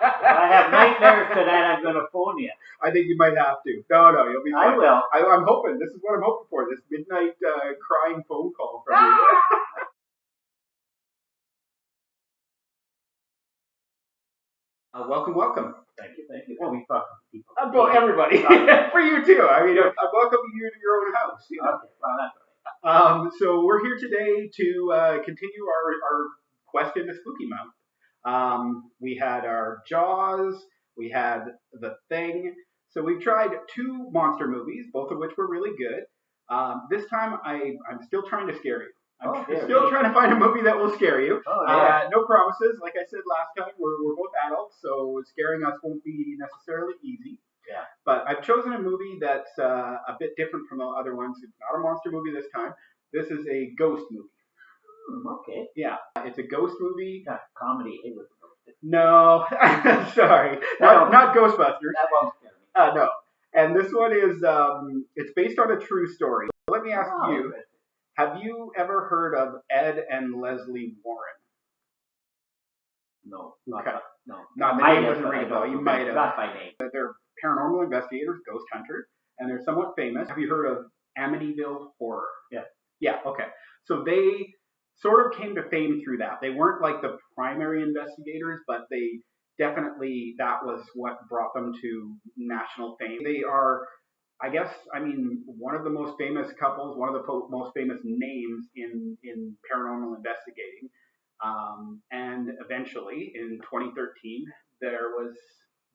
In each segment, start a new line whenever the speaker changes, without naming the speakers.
I have nightmares tonight, I'm going to phone you.
I think you might have to. No, you'll be fine.
I will.
I'm hoping. This is what I'm hoping for. This midnight crying phone call from you. Welcome.
Thank you. Well, we fucking people.
Well, everybody. For you too. I mean, I'm welcoming you to your own house. You know?
Okay, well, that's all right.
So we're here today to continue our quest into Spooky Mountain. We had our Jaws. We had The Thing. So we've tried 2 monster movies, both of which were really good. This time I'm still trying to scare you. I'm still trying to find a movie that will scare you. No promises. Like I said last time, we're both adults, so scaring us won't be necessarily easy.
Yeah.
But I've chosen a movie that's a bit different from the other ones. It's not a monster movie this time. This is a ghost movie.
Okay.
Yeah. It's a ghost movie.
Not comedy. It was
No. Sorry. Not Ghostbusters.
That won't scare me.
No. And this one is, it's based on a true story. Let me ask you, have you ever heard of Ed and Leslie Warren?
No.
Okay.
No.
Not the name doesn't ring a bell. You might have.
Not by name.
They're paranormal investigators, ghost hunters, and they're somewhat famous. Have you heard of Amityville Horror?
Yeah.
Yeah, okay. So they sort of came to fame through that. They weren't like the primary investigators, but they definitely, that was what brought them to national fame. They are, one of the most famous couples, one of the most famous names in paranormal investigating. And eventually, in 2013, there was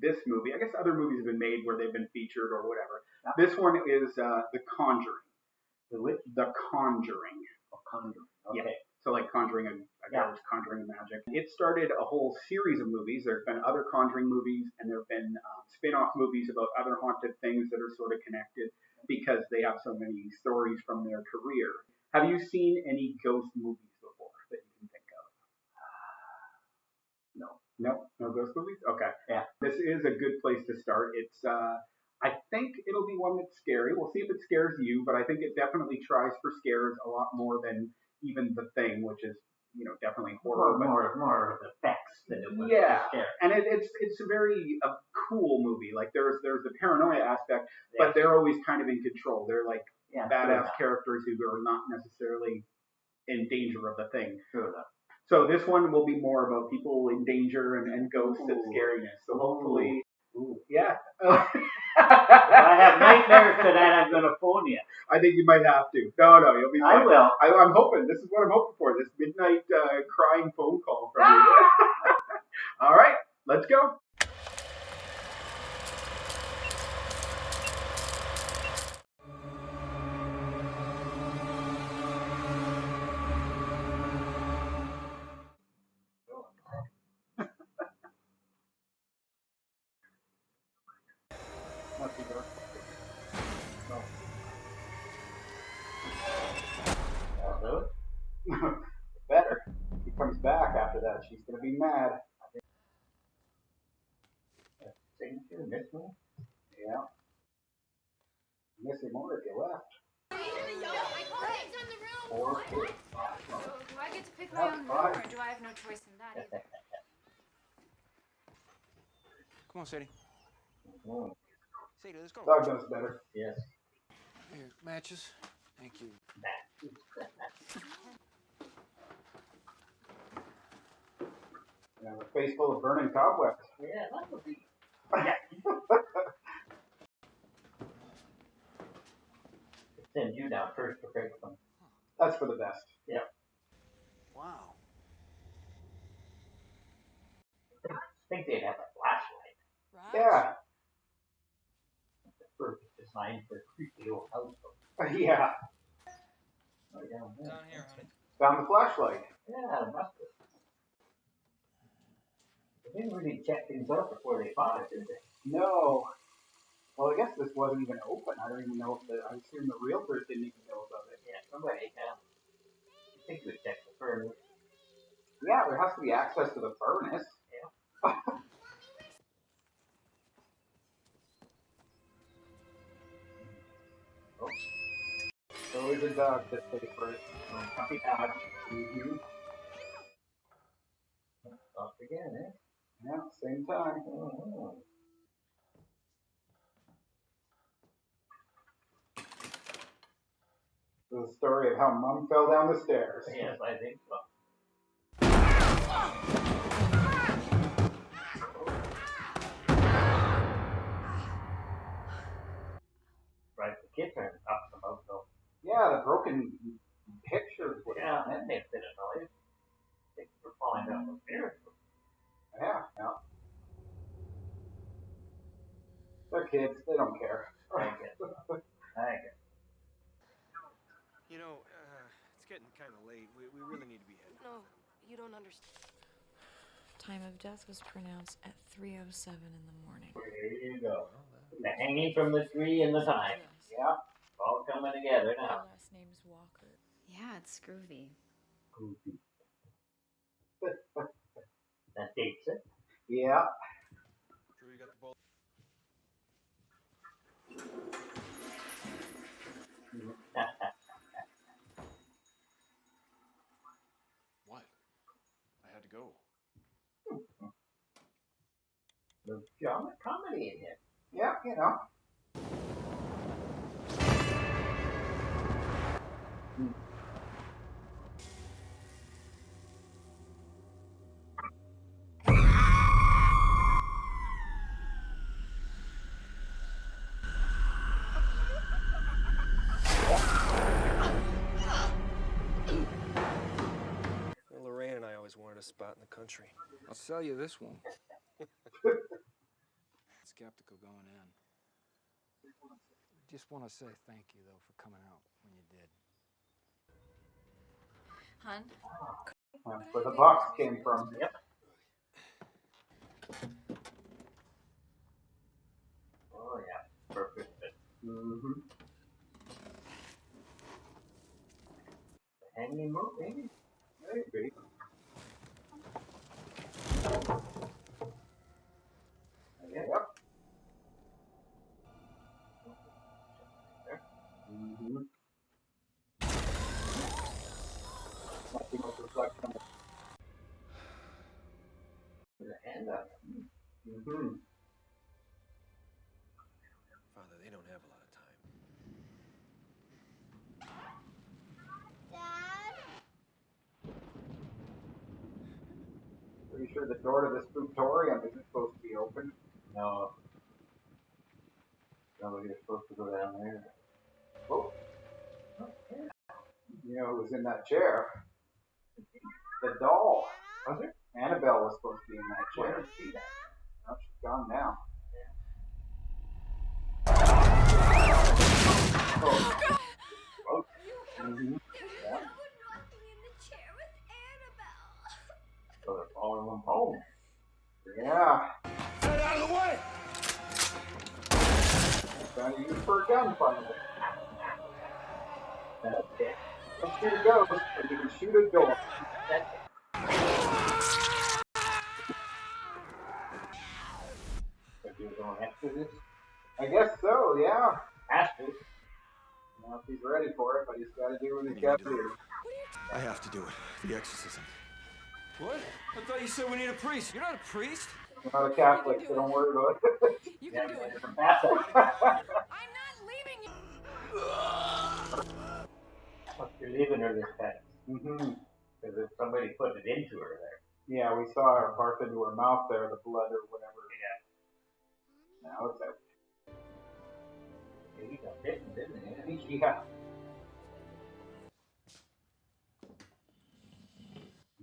this movie. I guess other movies have been made where they've been featured or whatever. Yeah. This one is The Conjuring. The Conjuring.
Oh, Conjuring. Okay.
Yeah. So like Conjuring, Conjuring Magic. It started a whole series of movies. There have been other Conjuring movies, and there have been spin-off movies about other haunted things that are sort of connected because they have so many stories from their career. Have you seen any ghost movies before that you can think of? No ghost movies? Okay.
Yeah.
This is a good place to start. It's I think it'll be one that's scary. We'll see if it scares you, but I think it definitely tries for scares a lot more than even The Thing, which is, definitely horror.
More of effects than it was scare.
And it's a very cool movie. Like there's the paranoia aspect, but they're always kind of in control. They're like badass characters who are not necessarily in danger of the thing.
True enough.
So this one will be more about people in danger and ghosts and scariness. So hopefully, yeah.
If I have nightmares tonight, I'm going to phone you.
I think you might have to. No, you'll be fine.
I will.
I'm hoping. This is what I'm hoping for. This midnight crying phone call from you. All right, let's go. Better. If he comes back after that, she's going to be mad.
Signature, miss me?
Yeah. Miss him more if you left. Or
do I get to pick my own room, or do I have no choice in that either?
Come on, Sadie. Sadie, let's go.
Dog knows better.
Yes.
Here, matches. Thank you.
A face full of burning cobwebs.
Yeah, that would be. Send you down first to break them.
That's for the best.
Yeah.
Wow.
I think they'd have a flashlight.
Right?
Yeah.
The perfect design for a creepy old house.
Yeah.
Right down there.
Down here, honey.
Found the flashlight.
Yeah, it must have. They didn't really check things out before they found it, did they?
No. Well, I guess this wasn't even open. I don't even know if I assume the realtors didn't even know about it.
Yeah, somebody, I think we checked the furnace.
Yeah, there has to be access to the furnace.
Yeah.
Oh. So is a dog that paid for it. Happy dog.
Off again, eh?
Yeah, same time.
Mm-hmm.
The story of how Mom fell down the stairs.
Yes, I think so. Right, the kids are talking about though.
Yeah, the broken pictures.
Yeah, that makes a bit of noise. They were falling down the stairs.
Yeah, yeah. They're kids. They don't care.
I guess. I guess.
You know, it's getting kind of late. We really need to be heading.
No, you don't understand.
Time of death was pronounced at 3:07 in the morning.
There you go. The hanging from the tree and the time.
Yes.
Yeah.
All coming together
Her
now.
last name's Walker.
Yeah, it's groovy.
That dates it.
Yeah.
Sure you got the ball? What? I had to go.
There's drama comedy in here.
Yeah, you know.
Well, Lorraine and I always wanted a spot in the country. I'll sell you this one.
Skeptical going in.
Just want to say thank you, though, for coming out when you did.
Hun?
That's where the box came from.
Yep. Oh yeah, perfect.
Mm-hmm.
Hanging rope, maybe?
Maybe.
Yeah.
Yep. Mm-hmm. Nothing was reflection.
There's a hand up.
Mm-hmm.
Father, they don't have a lot of time.
Pretty sure the door to this fruitorium isn't supposed to be open.
No. Nobody's supposed to go down there.
Oh. You know who was in that chair? The doll.
Was there?
Annabelle was supposed to be in that
Where
chair.
did you see that?
Oh, she's gone now. Oh. Mm-hmm. Yeah.
Rocking in the chair with Annabelle.
So they're following them home.
Yeah.
Get out of the way!
Trying to use for a gun finally.
Okay.
Don't shoot a ghost, but you can shoot a door.
If you're going after this,
I guess so, yeah.
has to.
Now if he's ready for it, but he's got to do what he's got to do.
I have to do it. The exorcism. What? I thought you said we need a priest. You're not a priest.
I'm not a Catholic, so don't worry about it.
You
Yeah,
can do it.
different path.
I'm not leaving you.
You're leaving her this time.
Mm-hmm.
Because if somebody put it into her there.
Yeah, we saw her barf into her mouth there, the blood or whatever.
Yeah.
Now it's out.
He got bitten, didn't he?
Yeah.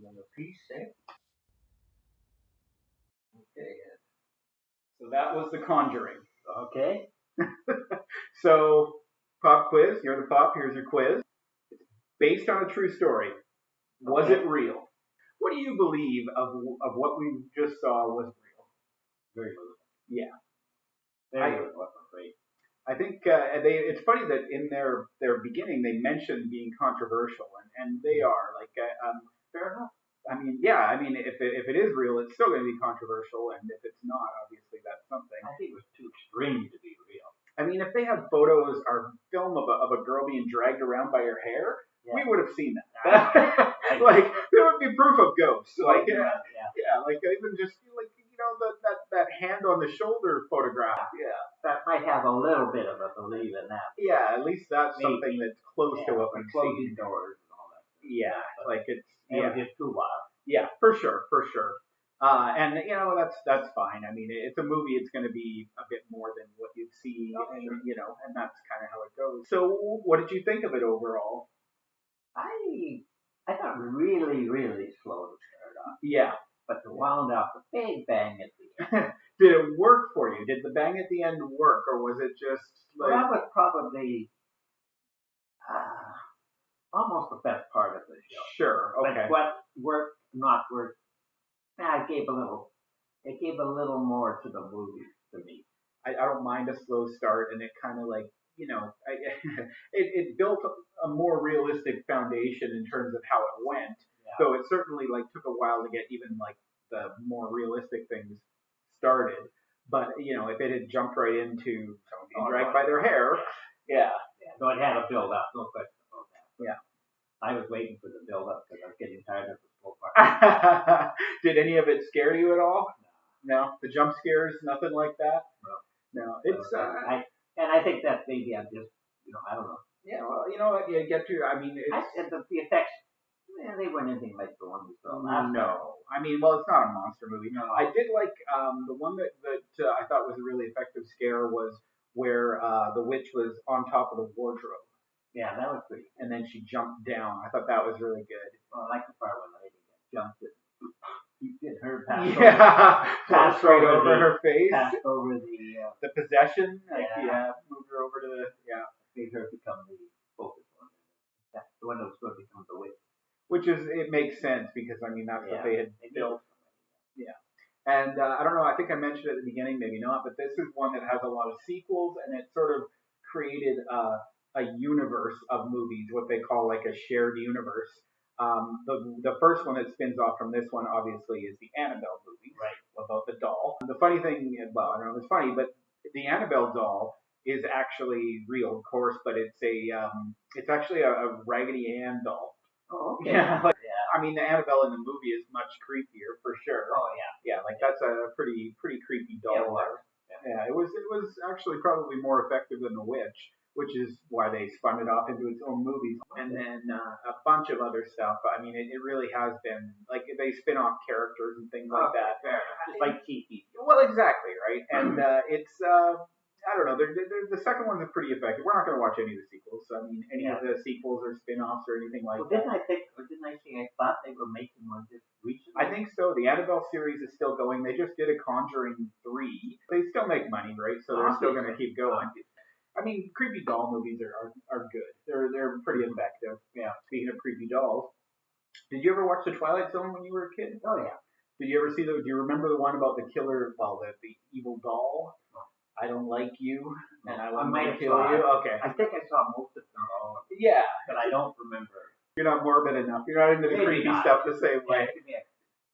Another piece there. Okay.
So that was the Conjuring.
Okay.
So, pop quiz. You're the pop. Here's your quiz. Based on a true story. Was it real? What do you believe of what we just saw was real?
Very little.
Yeah.
Very little. Right.
I think it's funny that in their beginning they mentioned being controversial, and they are. Like,
Fair enough.
I mean, yeah. I mean, if it is real, it's still going to be controversial, and if it's not, obviously that's something.
I think it was too extreme to be real.
I mean, if they had photos or film of a girl being dragged around by her hair, we would have seen that. Like, there would be proof of ghosts. Like,
yeah.
yeah, like even just like that hand on the shoulder photograph.
Yeah, that might have a little bit of a belief in that.
Yeah, at least that's
Maybe.
something that's close to what we've
closing
seen.
doors and all that.
Yeah, like it's
It was just too wild.
Yeah, for sure. And that's fine. I mean, it's a movie. It's going to be a bit more than what you'd see, and and that's kind of how it goes. So, what did you think of it overall?
I thought really, really slow to start off.
Yeah,
but to wound up a big bang at the end.
Did it work for you? Did the bang at the end work, or was it just like?
Well, that was probably almost the best part of the show.
Sure. Okay.
But what worked, not worked, it gave a little more to the movie to me.
I don't mind a slow start, and it kind of like it built a more realistic foundation in terms of how it went. Yeah. So it certainly like took a while to get even like the more realistic things started. But if it had jumped right into someone being dragged by their hair, yeah.
So it had a build up, no question about that.
Yeah.
I was waiting for the build up because I was getting tired of the slow part.
Did any of it scare you at all? No. The jump scares, nothing like that. No. It's
and I think that maybe I'm just I don't know.
Yeah. Well, you know what? You get to. I mean,
the effects. They weren't anything like the one we saw last time.
No. I mean, well, it's not a monster movie.
No.
I did like the one that I thought was a really effective scare was where the witch was on top of the wardrobe.
Yeah, that was pretty.
And then she jumped down. I thought that was really good.
Well, I like the part when the lady jumped it. You did her pass
passed right over her face.
Passed over
the possession. Moved her over to the
made her become the focus one. That's the one that was going to become the witch.
Which it makes sense because I mean that's what they had built. Yeah. And I don't know. I think I mentioned it at the beginning, maybe not, but this is one that has a lot of sequels, and it sort of created a universe of movies, what they call like a shared universe. The first one that spins off from this one, obviously, is the Annabelle movies,
right?
About the doll. The funny thing, well, I don't know if it's funny, but the Annabelle doll is actually real, of course, but it's actually a Raggedy Ann doll.
Oh, okay.
Yeah. I mean, the Annabelle in the movie is much creepier for sure.
Oh yeah.
Yeah, like that's a pretty creepy doll. Yeah, it was actually probably more effective than The Witch, which is why they spun it off into its own movies. And then a bunch of other stuff. I mean, it really has been like they spin off characters and things like that.
Fair. Just like TV.
Well, exactly, right. And it's I don't know. The second one's pretty effective. We're not going to watch any of the sequels. I mean, any of the sequels or spin-offs or anything like that.
Didn't I say I thought they were making one just recently?
I think so. The Annabelle series is still going. They just did a Conjuring 3. They still make money, right? So they're still going to keep going. I mean, creepy doll movies are good. They're pretty effective. Yeah. Speaking of creepy dolls, did you ever watch The Twilight Zone when you were a kid?
Oh yeah.
Did you ever see do you remember the one about the killer? Well, the evil doll. I don't like you, and I want to kill you. Okay.
I think I saw most of them all.
Yeah.
But I don't remember.
You're not morbid enough. You're not into the creepy stuff the same way.
Yeah.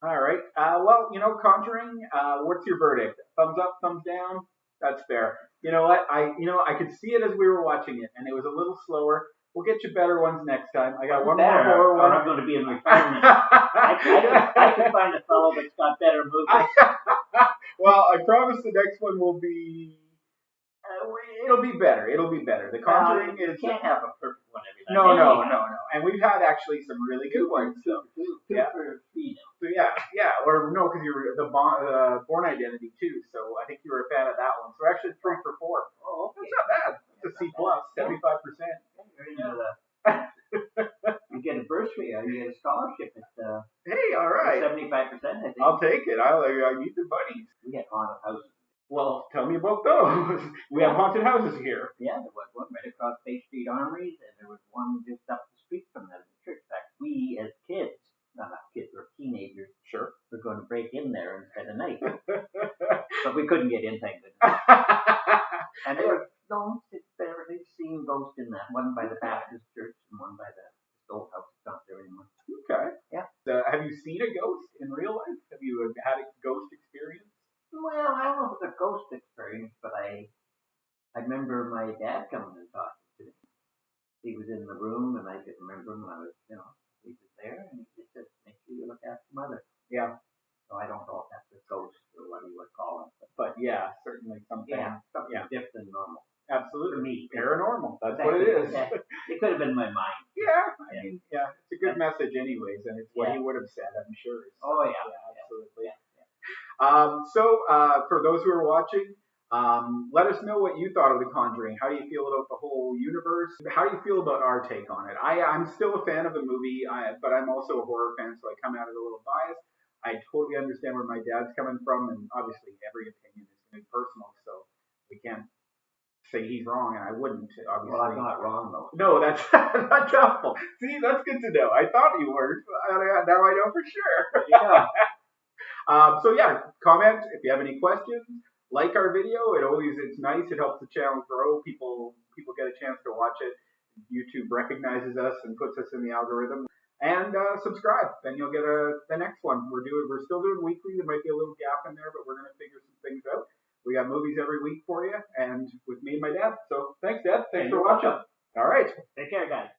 All right. Well, Conjuring. What's your verdict? Thumbs up, thumbs down? That's fair. You know what? I could see it as we were watching it, and it was a little slower. We'll get you better ones next time. I got one more horror one.
I'm going to be in retirement. I can find a fellow that's got better movies.
Well, I promise the next one will be. It'll be better. The Conjuring is.
You can't have a perfect one every time.
No. And we've had actually some really good ones.
Two for three now.
So yeah. Or no, because you were the Born Identity too. So I think you were a fan of that one. So we're actually 3 for 4.
Oh, okay.
That's not bad. It's a C+, 75%.
You get a bursary, you get a scholarship.
Hey, all right.
75%, I think.
I'll take it. I need the buddies.
We get haunted houses.
Well, tell me about those. We have haunted houses here.
Yeah, there was one right across Bay Street Armories, and there was one just up the street from the church. In fact, we as kids, not kids, we're teenagers,
sure,
were going to break in there and spend the night. But we couldn't get in, thank goodness. And there were they've seen ghosts in that. One by the Baptist church and one by the old house. It's not there anymore.
Okay.
Yeah.
Have you seen a ghost in real life? Have you had a ghost experience?
Well, I don't know if it's a ghost experience, but I remember my dad coming and talking to me. He was in the room, and I could remember him when I was, he was there, and he just said, make sure you look after mother.
Yeah.
So I don't know if that's a ghost or what you would call it.
But yeah, certainly something.
Something different than normal.
Absolutely.
For me.
Paranormal. That's what it is.
It could have been my mind.
Yeah, I mean, it's a good message anyways, and it's what he would have said, I'm sure. So,
Oh, yeah.
Absolutely. For those who are watching, let us know what you thought of The Conjuring. How do you feel about the whole universe? How do you feel about our take on it? I'm still a fan of the movie, but I'm also a horror fan, so I come at it a little biased. I totally understand where my dad's coming from, and obviously every opinion is going to be personal, so we can't say he's wrong, and I wouldn't, obviously.
Well, I'm not wrong, though.
No, that's helpful. See, that's good to know. I thought you were. Now I know for sure.
Yeah.
Comment if you have any questions. Like our video. It's nice. It helps the channel grow. People get a chance to watch it. YouTube recognizes us and puts us in the algorithm. And subscribe. Then you'll get the next one. We're still doing weekly. There might be a little gap in there, but we're gonna figure some things out. We got movies every week for you, and with me and my dad. So thanks, Dad. Thanks for watching. All right.
Take care, guys.